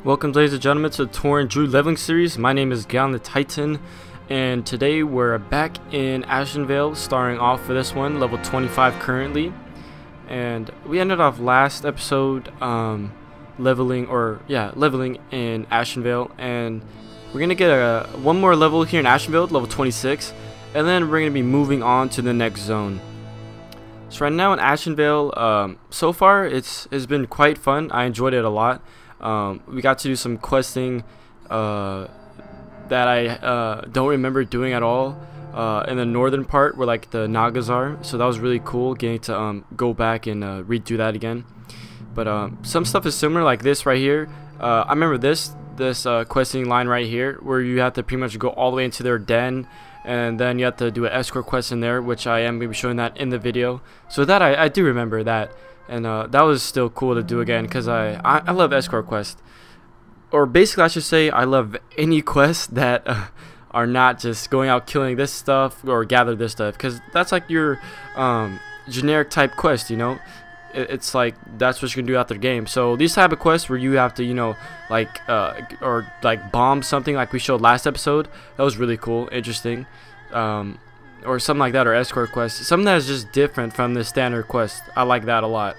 Welcome, ladies and gentlemen, to the Tauren Druid leveling series. My name is Galen the Titan, and today we're back in Ashenvale, starting off for this one, level 25 currently. And we ended off last episode leveling in Ashenvale, and we're gonna get one more level here in Ashenvale, level 26, and then we're gonna be moving on to the next zone. So right now in Ashenvale, so far it's been quite fun. I enjoyed it a lot. We got to do some questing that I don't remember doing at all in the northern part where like the Nagas are, so that was really cool getting to go back and redo that again. But some stuff is similar, like this right here. I remember this questing line right here where you have to pretty much go all the way into their den, and then you have to do an escort quest in there, which I am going to be showing that in the video. So that I do remember that. And that was still cool to do again, because I love escort quests. Or basically I should say I love any quests that are not just going out killing this stuff or gather this stuff, because that's like your generic type quest, you know. It's like that's what you can do after the game. So these type of quests where you have to, you know, like or like bomb something like we showed last episode, that was really cool, interesting. Or something like that, or escort quest, something that is just different from the standard quest. I like that a lot.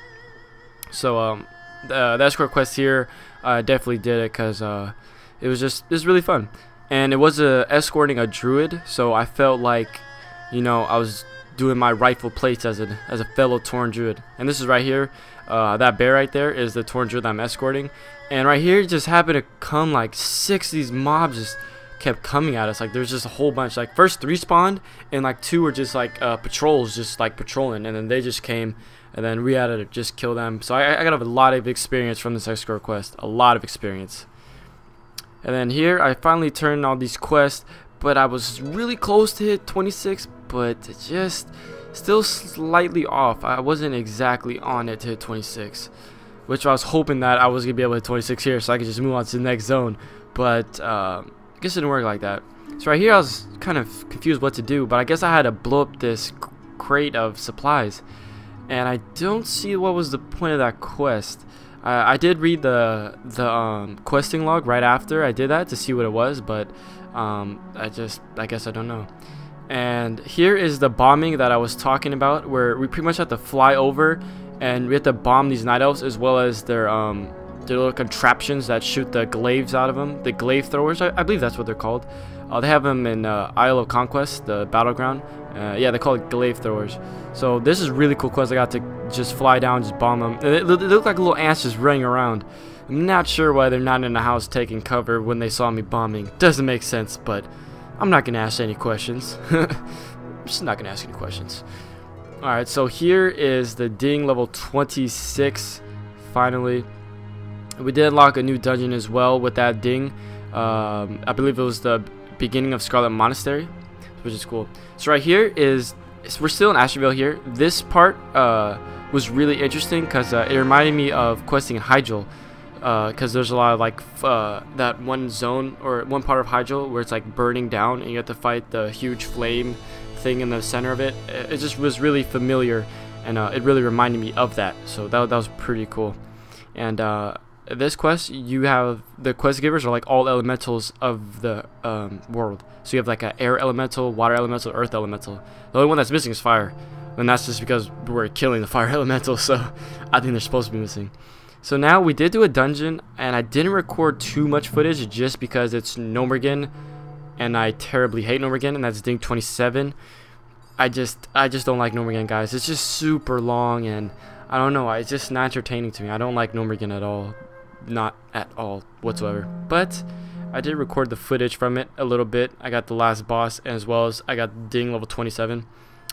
So the escort quest here, I definitely did it because it was really fun, and it was escorting a druid, so I felt like, you know, I was doing my rightful place as a fellow Tauren Druid. And this is right here, that bear right there is the Tauren Druid that I'm escorting, and right here it just happened to come like 6 of these mobs just kept coming at us. Like there's just a whole bunch. Like first 3 spawned, and like 2 were just like patrols, just like patrolling, and then they just came, and then we had to just kill them. So I got a lot of experience from this escort quest, a lot of experience. And then here I finally turned all these quests, but I was really close to hit 26, but just still slightly off. I wasn't exactly on it to hit 26, which I was hoping that I was gonna be able to hit 26 here so I could just move on to the next zone, but I guess it didn't work like that. So right here I was kind of confused what to do, but I guess I had to blow up this crate of supplies, and I don't see what was the point of that quest. I did read the questing log right after I did that to see what it was, but I guess I don't know. And here is the bombing that I was talking about, where we pretty much have to fly over and we have to bomb these night elves, as well as their little contraptions that shoot the glaives out of them, the glaive throwers, I believe that's what they're called. They have them in Isle of Conquest, the battleground. Yeah, they call it glaive throwers. So this is really cool quest. I got to just fly down, just bomb them. They look like little ants just running around. I'm not sure why they're not in the house taking cover when they saw me bombing. Doesn't make sense, but I'm not gonna ask any questions. I'm just not gonna ask any questions. Alright, so here is the ding level 26 finally. We did unlock a new dungeon as well with that ding. I believe it was the beginning of Scarlet Monastery, which is cool. So right here we're still in Ashenvale here. This part was really interesting because it reminded me of questing in Hyjal, because there's a lot of like that one zone or one part of Hyjal where it's like burning down and you have to fight the huge flame thing in the center of it. It just was really familiar, and it really reminded me of that, so that was pretty cool. And this quest, you have the quest givers are like all elementals of the world. So you have like an air elemental, water elemental, earth elemental. The only one that's missing is fire, and that's just because we're killing the fire elemental, so I think they're supposed to be missing. So now we did do a dungeon, and I didn't record too much footage just because it's Gnomergan, and I terribly hate Gnomergan, and that's ding 27. I just don't like Gnomergan, guys. It's just super long, and I don't know, it's just not entertaining to me. I don't like Gnomergan at all. Not at all whatsoever. But I did record the footage from it a little bit. I got the last boss, as well as I got ding level 27.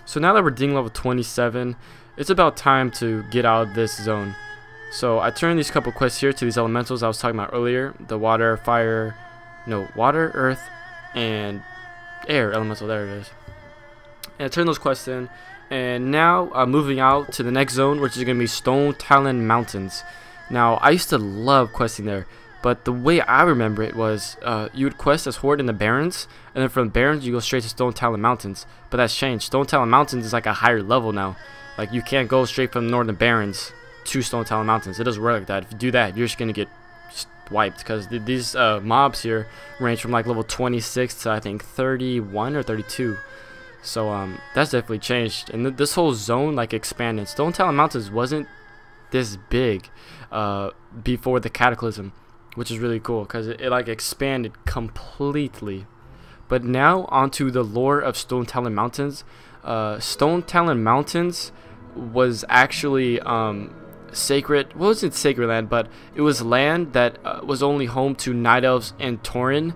So now that we're ding level 27, it's about time to get out of this zone. So I turned these couple quests here to these elementals I was talking about earlier, the water, earth, and air elemental. There it is. And I turned those quests in, and now I'm moving out to the next zone, which is going to be Stonetalon Mountains. Now, I used to love questing there, but the way I remember it was you would quest as Horde in the Barrens, and then from the Barrens you go straight to Stonetalon Mountains. But that's changed. Stonetalon Mountains is like a higher level now. Like, you can't go straight from the Northern Barrens to Stonetalon Mountains. It doesn't work like that. If you do that, you're just going to get wiped, because these mobs here range from like level 26 to I think 31 or 32. So that's definitely changed, and this whole zone like expanded. Stonetalon Mountains wasn't this big before the Cataclysm, which is really cool because it like expanded completely. But now onto the lore of Stonetalon Mountains. Stonetalon Mountains was actually sacred. Well, it wasn't sacred land, but it was land that was only home to night elves and Tauren.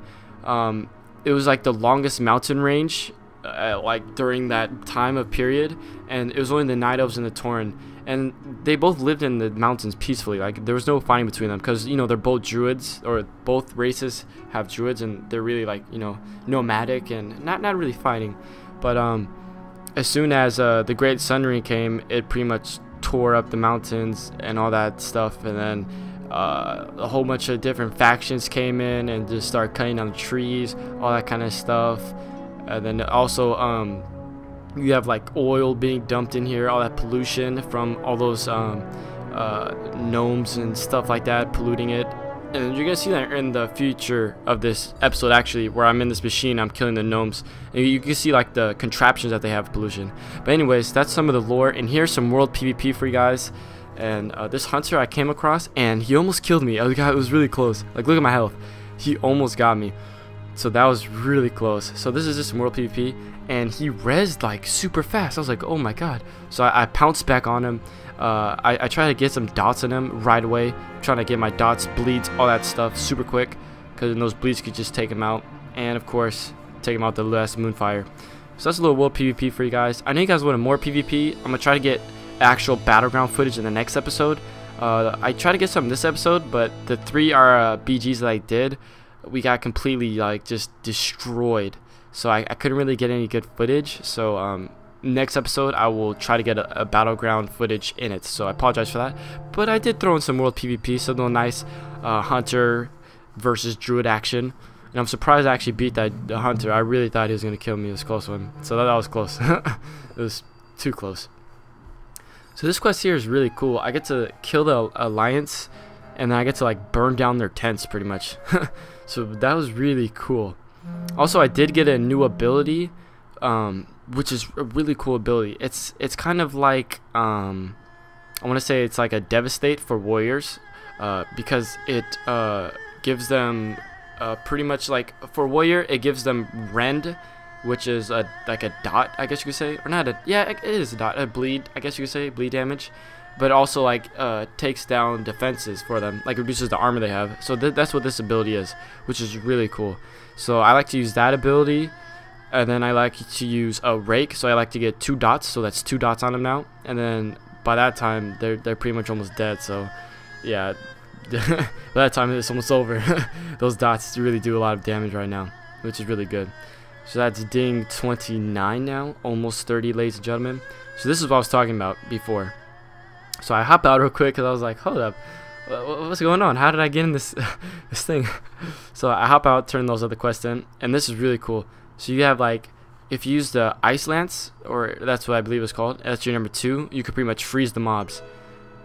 It was like the longest mountain range like during that time of period, and it was only the night elves and the Tauren, and they both lived in the mountains peacefully. Like there was no fighting between them, because you know they're both druids, or both races have druids, and they're really like, you know, nomadic and not really fighting. But as soon as the Great Sun Ring came, it pretty much tore up the mountains and all that stuff, and then a whole bunch of different factions came in and just started cutting down the trees, all that kind of stuff. And then also you have like oil being dumped in here, all that pollution from all those gnomes and stuff like that polluting it. And you're gonna see that in the future of this episode, actually, where I'm in this machine, I'm killing the gnomes, and you can see like the contraptions that they have pollution. But anyways, that's some of the lore, and here's some world PvP for you guys. And this hunter I came across, and he almost killed me. Oh god, it was really close. Like, look at my health. He almost got me. So that was really close. So this is just world PvP, and he rezzed like super fast. I was like, oh my god. So I pounced back on him. I try to get some dots on him right away, trying to get my dots, bleeds, all that stuff super quick, because then those bleeds could just take him out, and of course take him out the last moonfire. So that's a little world PvP for you guys. I know you guys wanted more PvP. I'm gonna try to get actual battleground footage in the next episode. I tried to get some in this episode, but the 3 BGs that I did, we got completely like just destroyed, so I couldn't really get any good footage. So next episode I will try to get a battleground footage in it, so I apologize for that. But I did throw in some world PvP, so no nice hunter versus druid action, and I'm surprised I actually beat the hunter. I really thought he was gonna kill me. It was a close one, so that was close. It was too close. So this quest here is really cool. I get to kill the alliance, and then I get to like burn down their tents pretty much. So that was really cool. Also, I did get a new ability, which is a really cool ability. It's kind of like I want to say it's like a devastate for warriors, because it gives them pretty much like, for warrior it gives them rend, which is like a dot, I guess you could say, or not a, yeah, it is a dot, a bleed, I guess you could say, bleed damage. But also like takes down defenses for them, like reduces the armor they have. So that's what this ability is, which is really cool. So I like to use that ability, and then I like to use a rake. So I like to get 2 dots, so that's 2 dots on them now. And then by that time they're pretty much almost dead. So yeah, by that time it's almost over. Those dots really do a lot of damage right now, which is really good. So that's ding 29 now, almost 30, ladies and gentlemen. So this is what I was talking about before. So I hop out real quick because I was like, hold up, what's going on? How did I get in this this thing? So I hop out, turn those other quests in, and this is really cool. So you have like, if you use the ice lance, or that's what I believe it's called, that's your number 2, you could pretty much freeze the mobs.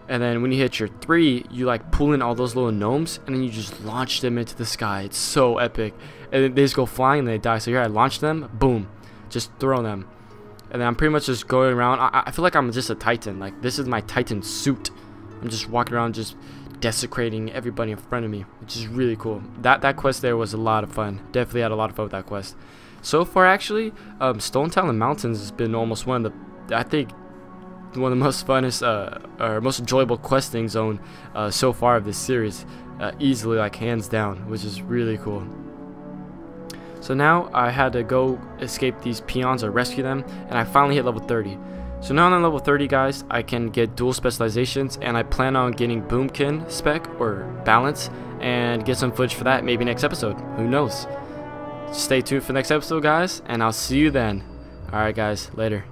And then when you hit your 3, you like pull in all those little gnomes, and then you just launch them into the sky. It's so epic. And then they just go flying and they die. So here I launch them, boom, just throw them. And then I'm pretty much just going around. I feel like I'm just a titan. Like, this is my titan suit. I'm just walking around just desecrating everybody in front of me, which is really cool. That quest there was a lot of fun. Definitely had a lot of fun with that quest. So far, actually, Stonetalon Mountains has been almost one of the, I think, one of the most funnest or most enjoyable questing zone so far of this series. Easily, like, hands down, which is really cool. So now I had to go escape these peons or rescue them, and I finally hit level 30. So now on level 30, guys, I can get dual specializations, and I plan on getting boomkin spec or balance and get some footage for that maybe next episode. Who knows? Stay tuned for the next episode, guys, and I'll see you then. Alright guys, later.